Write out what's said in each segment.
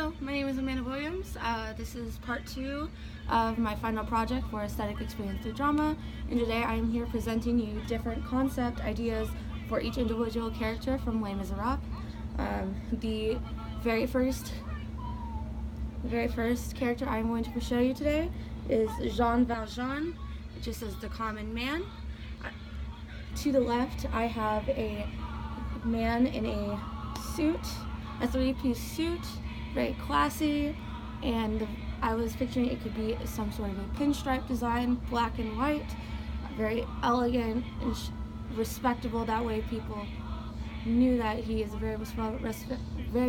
Hello, my name is Amanda Williams. This is part 2 of my final project for Aesthetic Experience through Drama, and today I am here presenting you different concept ideas for each individual character from Les Miserables. The very first character I'm going to show you today is Jean Valjean, just as the common man. To the left, I have a man in a suit, a three-piece suit, very classy, and I was picturing it could be some sort of a pinstripe design, black and white, very elegant and respectable. That way people knew that he is a very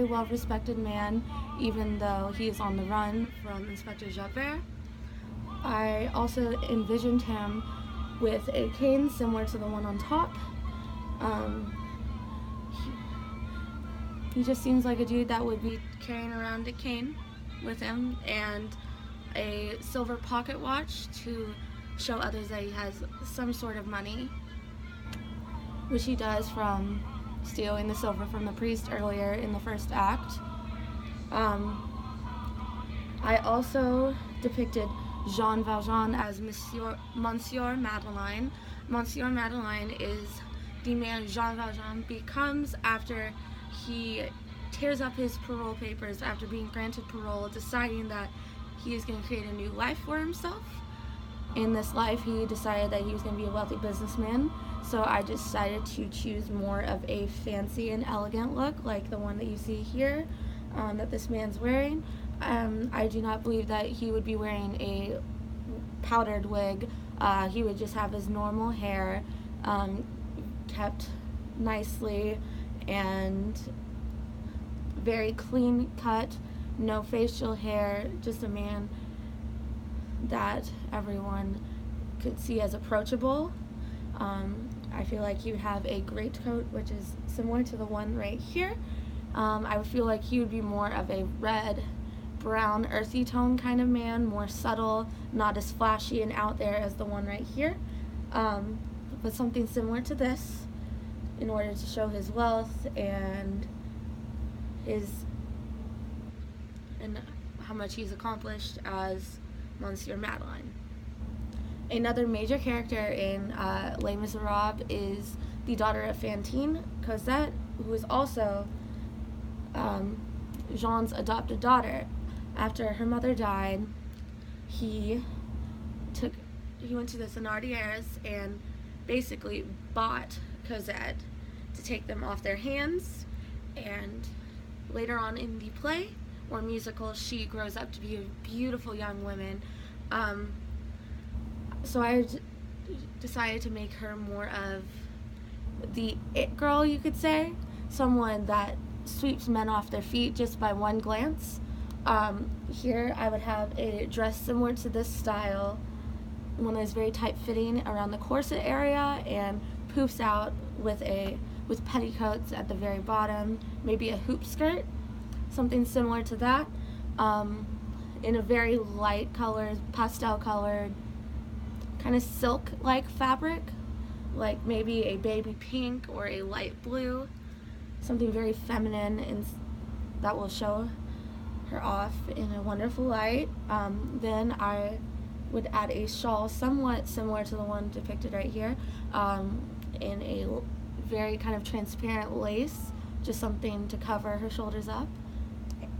well respected man, even though he is on the run from Inspector Javert. I also envisioned him with a cane similar to the one on top. He just seems like a dude that would be carrying around a cane with him and a silver pocket watch to show others that he has some sort of money, which he does from stealing the silver from the priest earlier in the first act. I also depicted Jean Valjean as Monsieur Madeleine. Monsieur Madeleine is the man Jean Valjean becomes after he tears up his parole papers after being granted parole, deciding that he is going to create a new life for himself. In this life, he decided that he was going to be a wealthy businessman, so I decided to choose more of a fancy and elegant look, like the one that you see here, that this man's wearing. I do not believe that he would be wearing a powdered wig. He would just have his normal hair kept nicely and very clean cut, no facial hair, just a man that everyone could see as approachable. I feel like he would have a greatcoat, which is similar to the one right here. I would feel like he would be more of a red, brown, earthy tone kind of man, more subtle, not as flashy and out there as the one right here, but something similar to this, in order to show his wealth and how much he's accomplished as Monsieur Madeleine. Another major character in Les Miserables is the daughter of Fantine, Cosette, who is also Jean's adopted daughter. After her mother died, he went to the Thénardiers and basically bought Cosette to take them off their hands, and later on in the play or musical, she grows up to be a beautiful young woman. So I decided to make her more of the it girl, you could say, someone that sweeps men off their feet just by one glance. Here I would have a dress similar to this style, one that is very tight-fitting around the corset area and poofs out with petticoats at the very bottom, maybe a hoop skirt, something similar to that, in a very light colored, pastel colored, kind of silk-like fabric, like maybe a baby pink or a light blue, something very feminine and that will show her off in a wonderful light. Then I would add a shawl somewhat similar to the one depicted right here, in a very kind of transparent lace, just something to cover her shoulders up.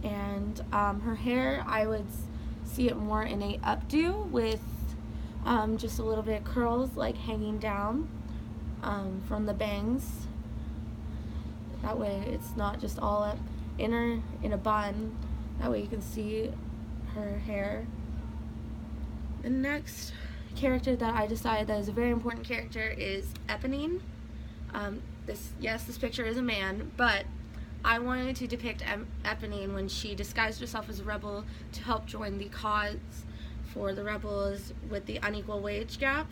And her hair, I would see it more in a updo with just a little bit of curls like hanging down from the bangs. That way it's not just all up in a bun. That way you can see her hair. The next character that I decided that is a very important character is Eponine. This picture is a man, but I wanted to depict Eponine when she disguised herself as a rebel to help join the cause for the rebels with the unequal wage gap.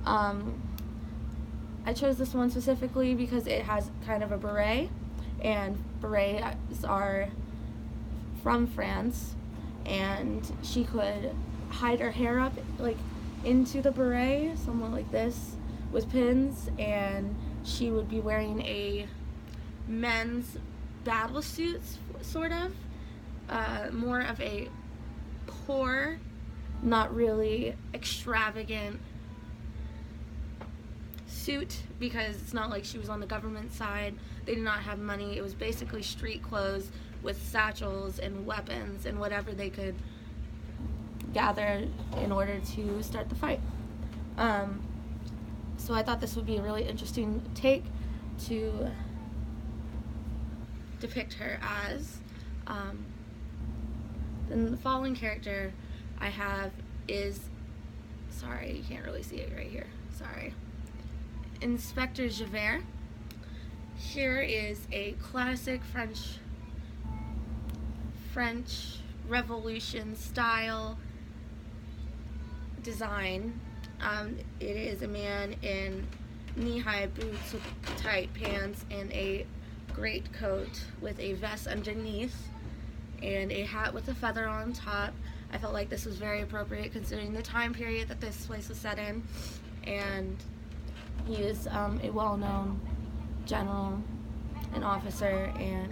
I chose this one specifically because it has kind of a beret, and berets are from France, and she could hide her hair up like into the beret, somewhat like this, with pins, and she would be wearing a men's battle suit, sort of, more of a poor, not really extravagant suit, because it's not like she was on the government side. They did not have money. It was basically street clothes with satchels and weapons and whatever they could gather in order to start the fight. So I thought this would be a really interesting take to depict her as. Then the following character I have is, sorry, you can't really see it right here, sorry, Inspector Javert. Here is a classic French Revolution style design. It is a man in knee-high boots with tight pants and a great coat with a vest underneath and a hat with a feather on top. I felt like this was very appropriate considering the time period that this place was set in, and he is a well-known general, an officer, and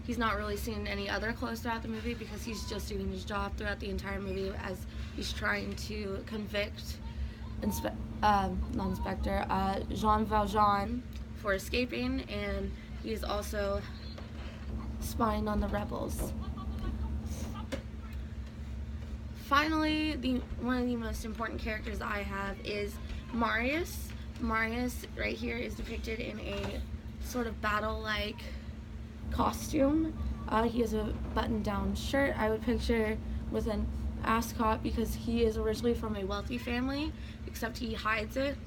he's not really seen any other clothes throughout the movie because he's just doing his job throughout the entire movie as he's trying to convict Jean Valjean for escaping, and he's also spying on the rebels. Finally, one of the most important characters I have is Marius. Marius right here is depicted in a sort of battle-like costume. He has a button-down shirt, I would picture, with an ascot, because he is originally from a wealthy family, except he hides it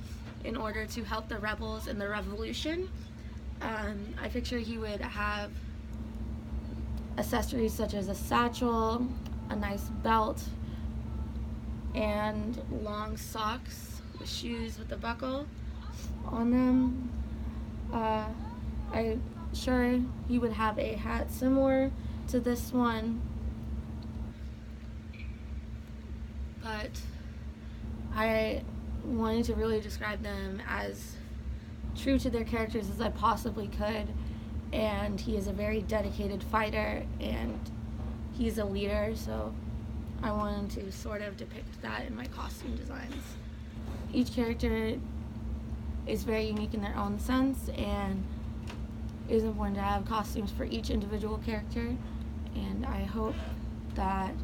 in order to help the rebels in the revolution. I picture he would have accessories such as a satchel, a nice belt, and long socks with shoes with a buckle on them. I'm sure he would have a hat similar to this one, but I wanted to really describe them as true to their characters as I possibly could, and he is a very dedicated fighter and he's a leader, so I wanted to sort of depict that in my costume designs. Each character is very unique in their own sense, and it is important to have costumes for each individual character, and I hope that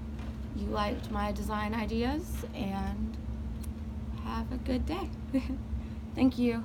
you liked my design ideas and have a good day. Thank you.